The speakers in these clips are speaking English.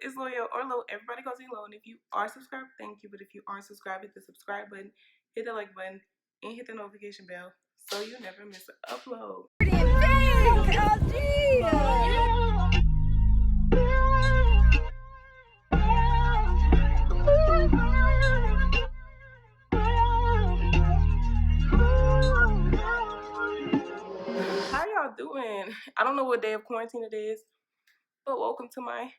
It's Loyal or Low. Everybody calls me Low. And if you are subscribed, thank you. But if you aren't subscribed, hit the subscribe button, hit the like button, and hit the notification bell so you never miss an upload. How y'all doing? I don't know what day of quarantine it is, but welcome to my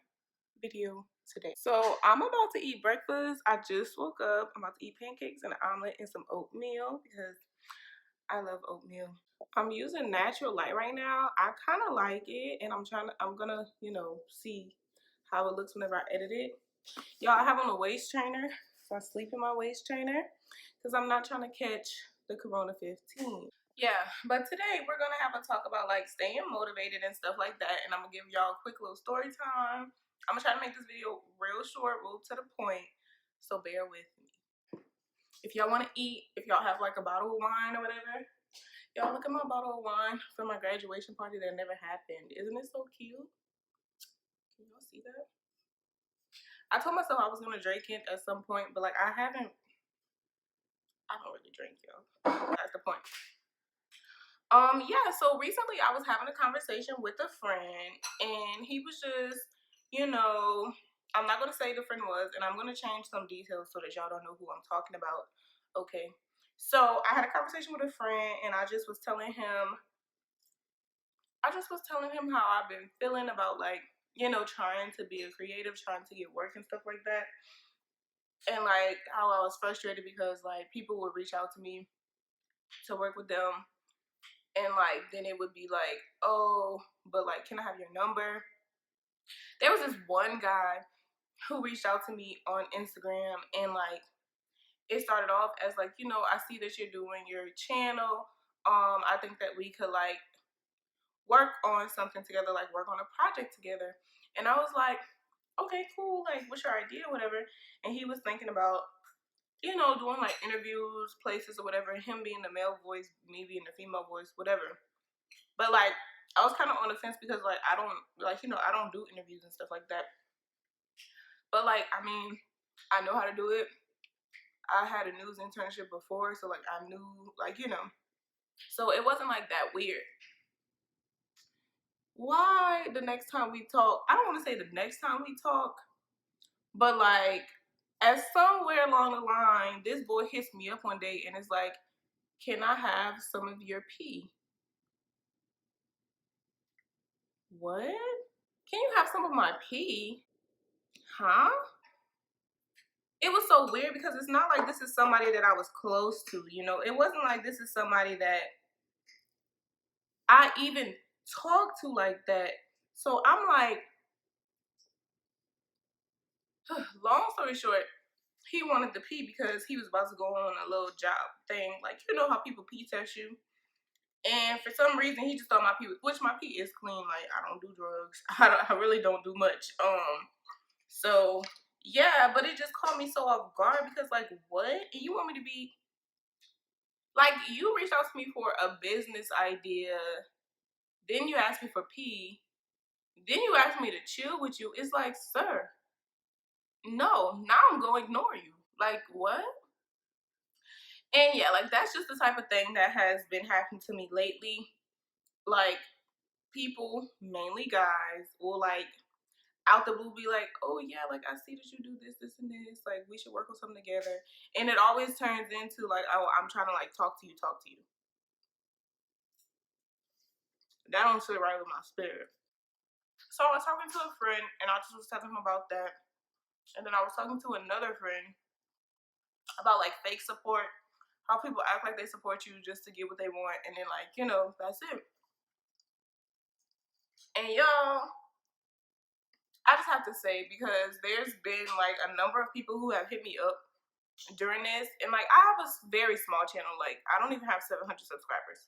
video today. So I'm about to eat breakfast. I just woke up. I'm about to eat pancakes and an omelet and some oatmeal because I love oatmeal. I'm using natural light right now. I kind of like it, and I'm gonna, see how it looks whenever I edit it. Y'all, I have on a waist trainer, so I sleep in my waist trainer because I'm not trying to catch the Corona 15. Yeah, but today we're gonna have a talk about like staying motivated and stuff like that, and I'm gonna give y'all a quick little story time. I'm gonna try to make this video real short, real to the point, so bear with me. If y'all want to eat, if y'all have like a bottle of wine or whatever, y'all look at my bottle of wine from my graduation party that never happened. Isn't it so cute? Can y'all see that? I told myself I was gonna drink it at some point, but like I don't really drink, y'all. That's the point. Yeah, so recently I was having a conversation with a friend, and he was just, I'm not gonna say the friend was, and I'm gonna change some details so that y'all don't know who I'm talking about. Okay. So I had a conversation with a friend, and I just was telling him how I've been feeling about like, trying to be a creative, trying to get work and stuff like that. And like how I was frustrated because like people would reach out to me to work with them, and like then it would be like, oh, but like, can I have your number? There was this one guy who reached out to me on Instagram, and like it started off as like, I see that you're doing your channel. I think that we could like work on something together, like work on a project together. And I was like, okay, cool, like what's your idea, whatever. And he was thinking about, doing like interviews, places or whatever, him being the male voice, me being the female voice, whatever. But like I was kind of on the fence because like I don't do interviews and stuff like that. But like, I mean, I know how to do it. I had a news internship before, so like I knew, like, so it wasn't like that weird. Why the next time we talk, I don't want to say the next time we talk, but like as somewhere along the line, this boy hits me up one day and it's like, can I have some of your pee? What? Can you have some of my pee? Huh? It was so weird because it's not like this is somebody that I was close to, It wasn't like this is somebody that I even talked to like that. So I'm like, long story short, he wanted to pee because he was about to go on a little job thing. Like, you know how people pee test you? And for some reason, he just thought my pee, which my pee is clean. Like, I don't do drugs. I really don't do much. So yeah, but it just caught me so off guard because like, what? And you want me to be like, you reached out to me for a business idea, then you asked me for pee, then you asked me to chill with you. It's like, sir, no, now I'm gonna ignore you. Like, what? And yeah, like that's just the type of thing that has been happening to me lately. Like, people, mainly guys, will like out the blue be like, oh yeah, like I see that you do this, this, and this, like we should work on something together. And it always turns into like, oh, I'm trying to like talk to you. That don't sit right with my spirit. So I was talking to a friend, and I just was telling him about that. And then I was talking to another friend about like fake support, how people act like they support you just to get what they want, and then like, that's it. And y'all, I just have to say, because there's been like a number of people who have hit me up during this, and like I have a very small channel, like I don't even have 700 subscribers,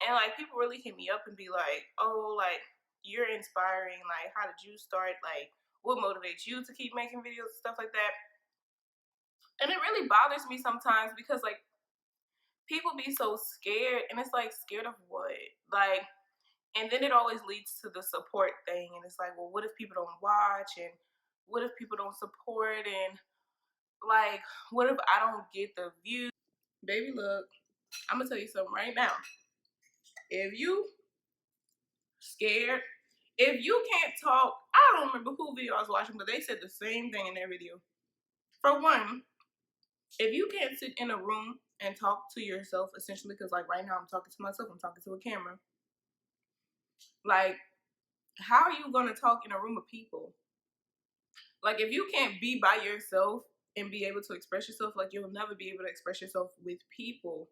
and like people really hit me up and be like, oh, like you're inspiring, like how did you start, like what motivates you to keep making videos and stuff like that. And it really bothers me sometimes because like people be so scared, and it's like, scared of what? Like, and then it always leads to the support thing, and it's like, well, what if people don't watch, and what if people don't support, and like, what if I don't get the views? Baby, look, I'm gonna tell you something right now. If you scared, if you can't talk, I don't remember who video I was watching, but they said the same thing in their video. For one, if you can't sit in a room and talk to yourself, essentially, because like right now I'm talking to myself, I'm talking to a camera. Like, how are you gonna talk in a room of people? Like, if you can't be by yourself and be able to express yourself, like, you'll never be able to express yourself with people.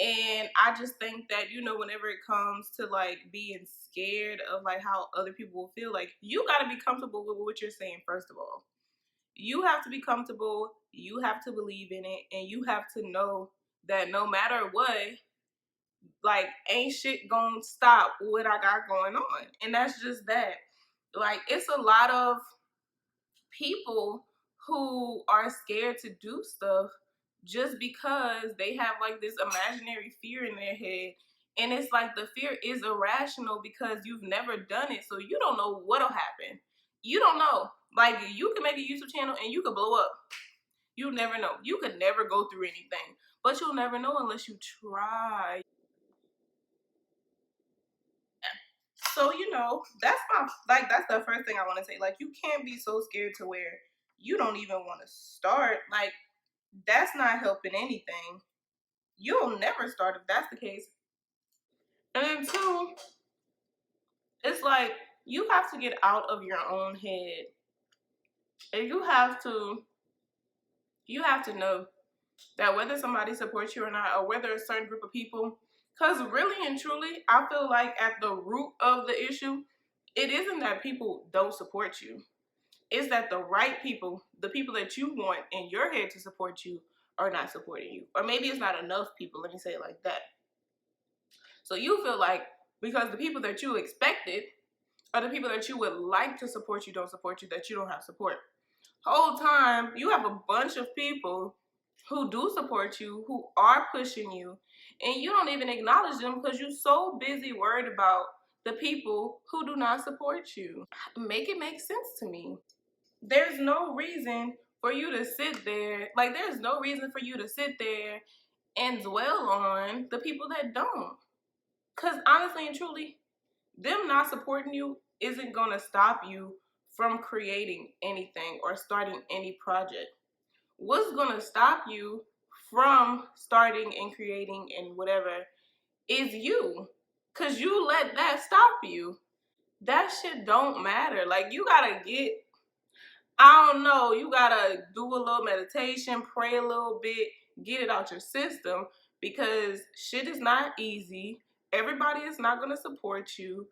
And I just think that, you know, whenever it comes to like being scared of like how other people will feel, like, you got to be comfortable with what you're saying. First of all, you have to be comfortable, you have to believe in it, and you have to know that no matter what, like, ain't shit gonna stop what I got going on. And that's just that. Like, it's a lot of people who are scared to do stuff just because they have like this imaginary fear in their head. And it's like the fear is irrational because you've never done it. So you don't know what'll happen. You don't know. Like, you can make a YouTube channel and you could blow up. You never know. You could never go through anything. But you'll never know unless you try. So, you know, that's the first thing I want to say. Like, you can't be so scared to where you don't even want to start. Like, that's not helping anything. You'll never start if that's the case. And then two, it's like, you have to get out of your own head. And you have to know that whether somebody supports you or not, or whether a certain group of people, because really and truly, I feel like at the root of the issue, it isn't that people don't support you. It's that the right people, the people that you want in your head to support you, are not supporting you. Or maybe it's not enough people, let me say it like that. So you feel like because the people that you expected, or the people that you would like to support you don't support you, that you don't have support. Whole time, you have a bunch of people who do support you, who are pushing you, and you don't even acknowledge them because you're so busy worried about the people who do not support you. Make it make sense to me. There's no reason for you to sit there, like, there's no reason for you to sit there and dwell on the people that don't. Because honestly and truly, them not supporting you isn't going to stop you from creating anything or starting any project. What's going to stop you from starting and creating and whatever is you. Because you let that stop you. That shit don't matter. Like, you got to get, I don't know, you got to do a little meditation, pray a little bit, get it out your system, because shit is not easy. Everybody is not going to support you.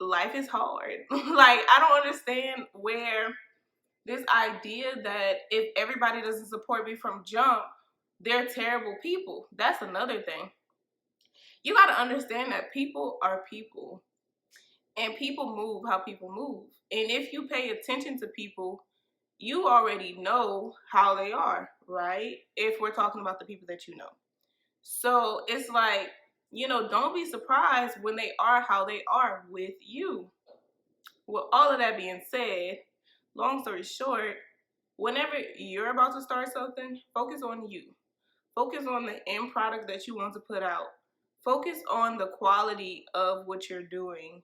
Life is hard. Like, I don't understand where this idea that if everybody doesn't support me from jump, they're terrible people. That's another thing. You got to understand that people are people, and people move how people move. And if you pay attention to people, you already know how they are, right? If we're talking about the people that you know. So it's like, you know, don't be surprised when they are how they are with you. With all of that being said, long story short, whenever you're about to start something, focus on you. Focus on the end product that you want to put out. Focus on the quality of what you're doing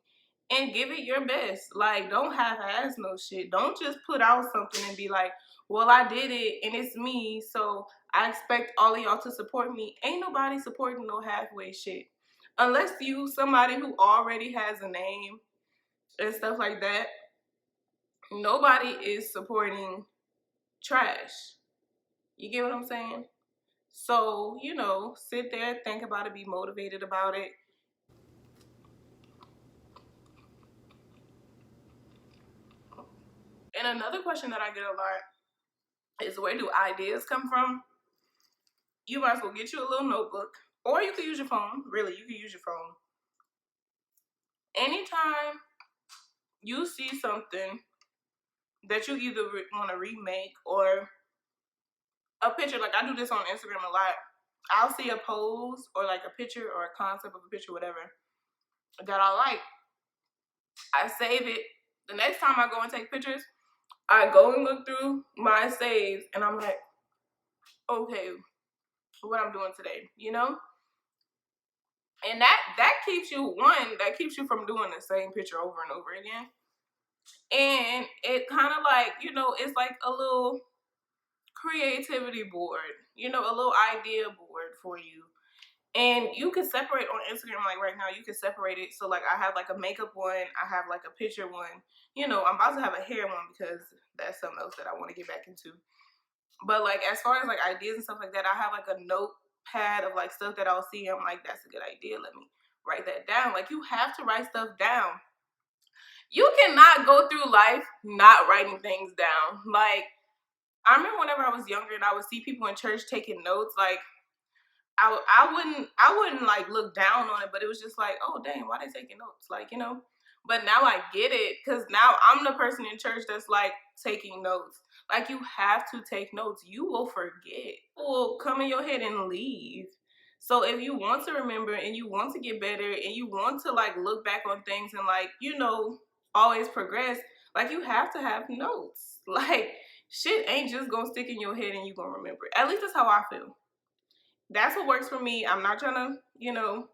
and give it your best. Like, don't half-ass no shit. Don't just put out something and be like, well, I did it and it's me, so I expect all of y'all to support me. Ain't nobody supporting no halfway shit. Unless you somebody who already has a name and stuff like that. Nobody is supporting trash. You get what I'm saying? So, you know, sit there, think about it, be motivated about it. And another question that I get a lot is, where do ideas come from? You might as well get you a little notebook, or you could use your phone. Really, you could use your phone. Anytime you see something that you either want to remake or a picture, like I do this on Instagram a lot. I'll see a pose or like a picture or a concept of a picture, whatever, that I like. I save it. The next time I go and take pictures, I go and look through my saves and I'm like, okay, what I'm doing today, you know? And that keeps you, that keeps you from doing the same picture over and over again. And it kind of like, you know, it's like a little creativity board, you know, a little idea board for you. And you can separate on Instagram, like right now, you can separate it. So like I have like a makeup one, I have like a picture one. You know, I'm about to have a hair one because that's something else that I want to get back into. But like as far as like ideas and stuff like that, I have like a notepad of like stuff that I'll see. I'm like, that's a good idea. Let me write that down. Like you have to write stuff down. You cannot go through life not writing things down. Like I remember whenever I was younger and I would see people in church taking notes, like I wouldn't like look down on it, but it was just like, oh dang, why they taking notes? Like, you know. But now I get it, because now I'm the person in church that's like taking notes. Like you have to take notes. You will forget. It will come in your head and leave. So if you want to remember and you want to get better and you want to like look back on things and like, you know, always progress, like you have to have notes. Like shit ain't just gonna stick in your head and you gonna remember it. At least that's how I feel. That's what works for me. I'm not trying to, you know,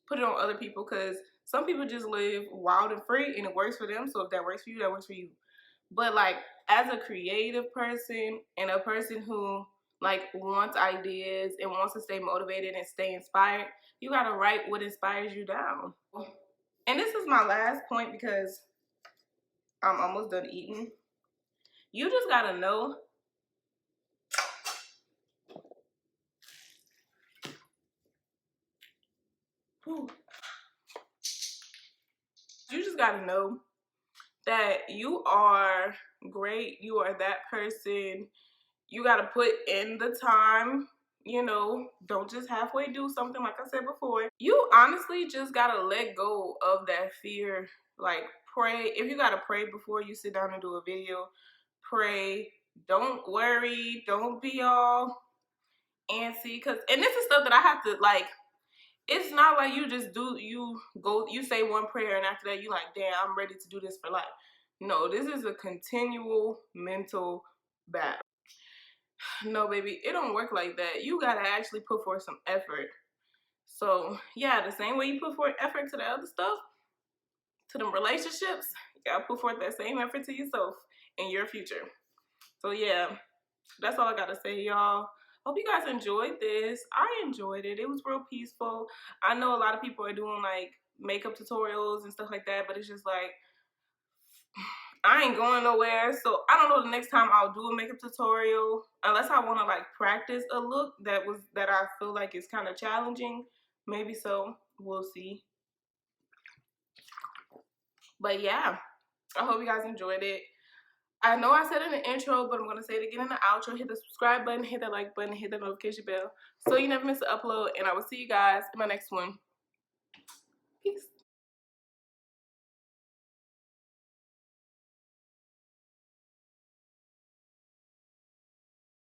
put it on other people because some people just live wild and free and it works for them. So if that works for you, that works for you. But like as a creative person and a person who like wants ideas and wants to stay motivated and stay inspired, you gotta write what inspires you down. And this is my last point because I'm almost done eating. You just gotta know you just gotta know that you are great. You are that person. You gotta put in the time. You know, don't just halfway do something. Like I said before, you honestly just gotta let go of that fear. Like pray. If you gotta pray before you sit down and do a video, pray. Don't worry. Don't be all antsy. And this is stuff that I have to like, it's not like you just do, you say one prayer and after that you like, damn, I'm ready to do this for life. No, this is a continual mental battle. No, baby, it don't work like that. You gotta actually put forth some effort. So yeah, the same way you put forth effort to the other stuff, to them relationships, you gotta put forth that same effort to yourself in your future. So yeah, that's all I gotta say, y'all. Hope you guys enjoyed this. I enjoyed it. It was real peaceful. I know a lot of people are doing like makeup tutorials and stuff like that, but it's just like I ain't going nowhere. So I don't know the next time I'll do a makeup tutorial unless I want to like practice a look that I feel like is kind of challenging. Maybe so. We'll see. But yeah, I hope you guys enjoyed it. I know I said it in the intro, but I'm going to say it again in the outro. Hit the subscribe button, hit that like button, hit the notification bell so you never miss an upload. And I will see you guys in my next one.